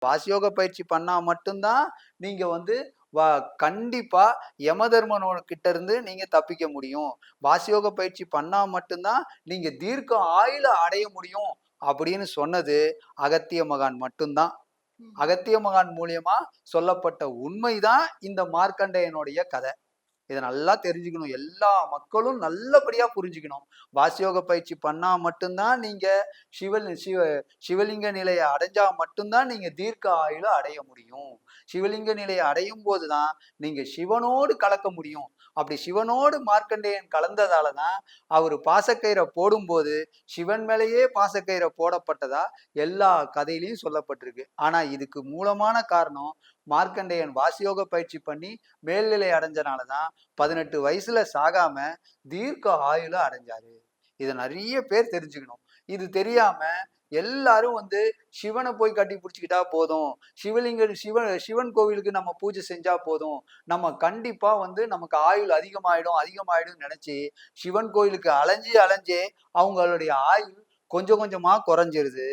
வாசியோக பயிற்சி பண்ணா மட்டும்தான் நீங்க வந்து வ கண்டிப்பா யமதர்மனோட கிட்ட இருந்து நீங்க தப்பிக்க முடியும். வாசியோக பயிற்சி பண்ணா மட்டும்தான் நீங்க தீர்க்க ஆயுள அடைய முடியும் அப்படின்னு சொன்னது அகத்திய மகான் மட்டும்தான். அகத்திய மகான் மூலியமா சொல்லப்பட்ட உண்மைதான் இந்த மார்க்கண்டேயனுடைய கதை. இத நல்லா தெரிஞ்சுக்கணும். எல்லா மக்களும் நல்லபடியா புரிஞ்சுக்கணும். வாசியோக பயிற்சி பண்ணா மட்டும்தான் நீங்க சிவலிங்க நிலைய அடைஞ்சா மட்டும்தான் நீங்க தீர்க்க ஆயுள அடைய முடியும். சிவலிங்க நிலைய அடையும் போதுதான் நீங்க சிவனோடு கலக்க முடியும். அப்படி சிவனோடு மார்க்கண்டேயன் கலந்ததால தான் அவரு பாசக்கயிற போடும்போது சிவன் மேலேயே பாசக்கயிற போடப்பட்டதா எல்லா கதையிலயும் சொல்லப்பட்டிருக்கு. ஆனா இதுக்கு மூலமான காரணம் மார்க்கண்டேயன் வாசியோக பயிற்சி பண்ணி மேல்நிலை அடைஞ்சனாலதான் 18 வயசுல சாகாம தீர்க்க ஆயுள அடைஞ்சாரு. இத நிறைய பேர் தெரிஞ்சுக்கணும். இது தெரியாம எல்லாரும் வந்து சிவனை போய் கட்டி பிடிச்சுக்கிட்டா போதும், சிவன் கோவிலுக்கு நம்ம பூஜை செஞ்சா போதும், நம்ம கண்டிப்பா வந்து நமக்கு ஆயுள் அதிகமாயிடும் நினைச்சு சிவன் கோயிலுக்கு அலைஞ்சே அவங்களுடைய ஆயுள் கொஞ்சம் கொஞ்சமா குறைஞ்சிருது.